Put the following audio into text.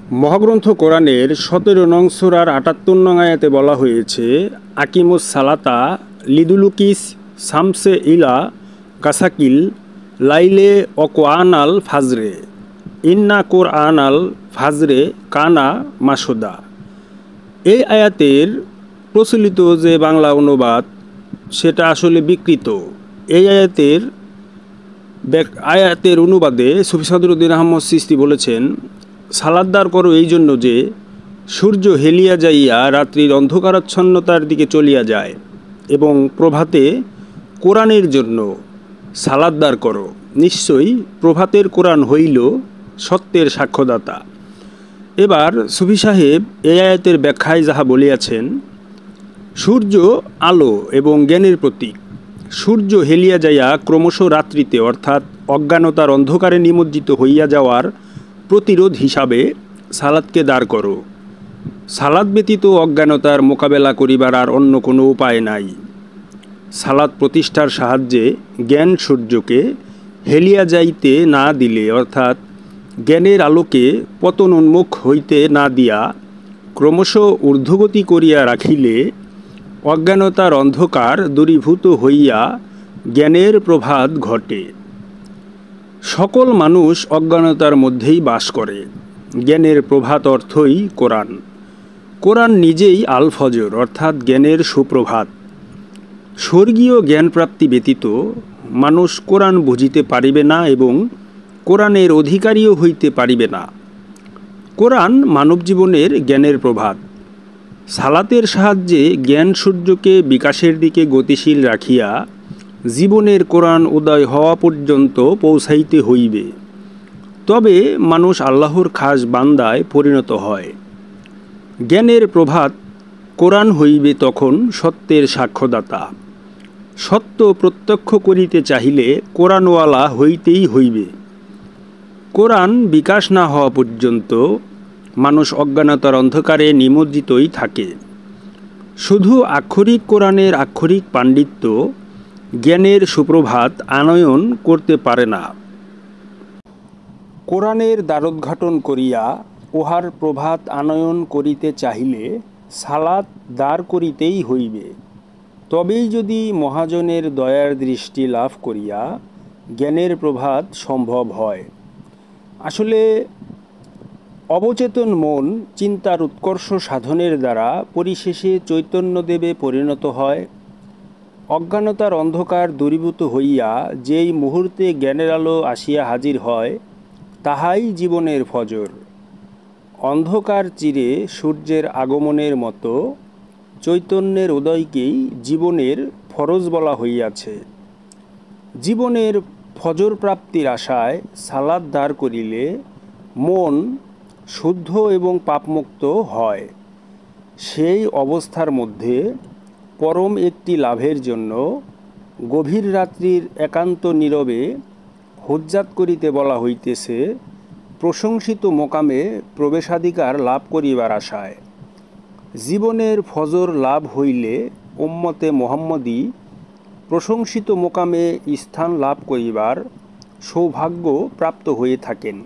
মহাগ্রন্থ কোরআনের ১৭ নং সূরার ৭৮ নং আয়াতে বলা হয়েছে, আকিমুস সালাতা লিদুলুকিস শামসে ইলা গাসাকিল লাইলে অকোয়ানাল ফাজরে ইন্না কোরআনাল ফাজরে কানা মাসুদা। এই আয়াতের প্রচলিত যে বাংলা অনুবাদ সেটা আসলে বিকৃত। এই আয়াতের অনুবাদে সুফি সদরুদ্দিন আহমদ চিশতি বলেছেন, সালাদ্দার করো এই জন্য যে সূর্য হেলিয়া যাইয়া রাত্রির অন্ধকারাচ্ছন্নতার দিকে চলিয়া যায়, এবং প্রভাতে কোরআনের জন্য সালাদ্দার করো। নিশ্চয়ই প্রভাতের কোরআন হইল সত্যের সাক্ষ্যদাতা। এবার সুফি সাহেব এই আয়াতের ব্যাখ্যায় যাহা বলিয়াছেন, সূর্য আলো এবং জ্ঞানের প্রতীক। সূর্য হেলিয়া যাইয়া ক্রমশ রাত্রিতে অর্থাৎ অজ্ঞানতার অন্ধকারে নিমজ্জিত হইয়া যাওয়ার প্রতিরোধ হিসাবে সালাদকে দাঁড় করো। সালাদ ব্যতীত অজ্ঞানতার মোকাবেলা করিবার আর অন্য কোনো উপায় নাই। সালাদ প্রতিষ্ঠার সাহায্যে জ্ঞান সূর্যকে হেলিয়া যাইতে না দিলে অর্থাৎ জ্ঞানের আলোকে পতন উন্মুখ হইতে না দিয়া ক্রমশ ঊর্ধ্বগতি করিয়া রাখিলে অজ্ঞানতার অন্ধকার দূরীভূত হইয়া জ্ঞানের প্রভাত ঘটে। সকল মানুষ অজ্ঞানতার মধ্যেই বাস করে। জ্ঞানের প্রভাত অর্থই কোরআন। কোরআন নিজেই আল ফজর অর্থাৎ জ্ঞানের সুপ্রভাত। স্বর্গীয় জ্ঞানপ্রাপ্তি ব্যতীত মানুষ কোরআন বুঝিতে পারিবে না এবং কোরআনের অধিকারীও হইতে পারিবে না। কোরআন মানব জীবনের জ্ঞানের প্রভাত। সালাতের সাহায্যে জ্ঞান সূর্যকে বিকাশের দিকে গতিশীল রাখিয়া জীবনের কোরআন উদয় হওয়া পর্যন্ত পৌঁছাইতে হইবে। তবে মানুষ আল্লাহর খাস বান্দায় পরিণত হয়। জ্ঞানের প্রভাত কোরআন হইবে তখন সত্যের সাক্ষ্যদাতা। সত্য প্রত্যক্ষ করিতে চাহিলে কোরআনওয়ালা হইতেই হইবে। কোরআন বিকাশ না হওয়া পর্যন্ত মানুষ অজ্ঞানতার অন্ধকারে নিমজ্জিতই থাকে। শুধু আক্ষরিক কোরআনের আক্ষরিক পাণ্ডিত্য জ্ঞানের সুপ্রভাত আনয়ন করতে পারে না। কোরআনের দ্বারোদ্ঘাটন করিয়া উহার প্রভাত আনয়ন করিতে চাহিলে সালাত দাঁড় করিতেই হইবে। তবেই যদি মহাজনের দয়ার দৃষ্টি লাভ করিয়া জ্ঞানের প্রভাত সম্ভব হয়। আসলে অবচেতন মন চিন্তার উৎকর্ষ সাধনের দ্বারা পরিশেষে চৈতন্যদেবে পরিণত হয়। অজ্ঞানতার অন্ধকার দূরীভূত হইয়া যেই মুহূর্তে জ্ঞানের আলো আসিয়া হাজির হয়, তাহাই জীবনের ফজর। অন্ধকার চিরে সূর্যের আগমনের মতো চৈতন্যের উদয়কেই জীবনের ফরজ বলা হইয়াছে। জীবনের ফজর প্রাপ্তির আশায় সালাত দাঁড় করিলে মন শুদ্ধ এবং পাপমুক্ত হয়। সেই অবস্থার মধ্যে পরম একটি লাভের জন্য গভীর রাত্রির একান্ত নীরবে হুজ্জাত করিতে বলা হইতেছে, প্রশংসিত মোকামে প্রবেশাধিকার লাভ করিবার আশায়। জীবনের ফজর লাভ হইলে উম্মতে মুহাম্মদী প্রশংসিত মোকামে স্থান লাভ করিবার সৌভাগ্য প্রাপ্ত হয়ে থাকেন।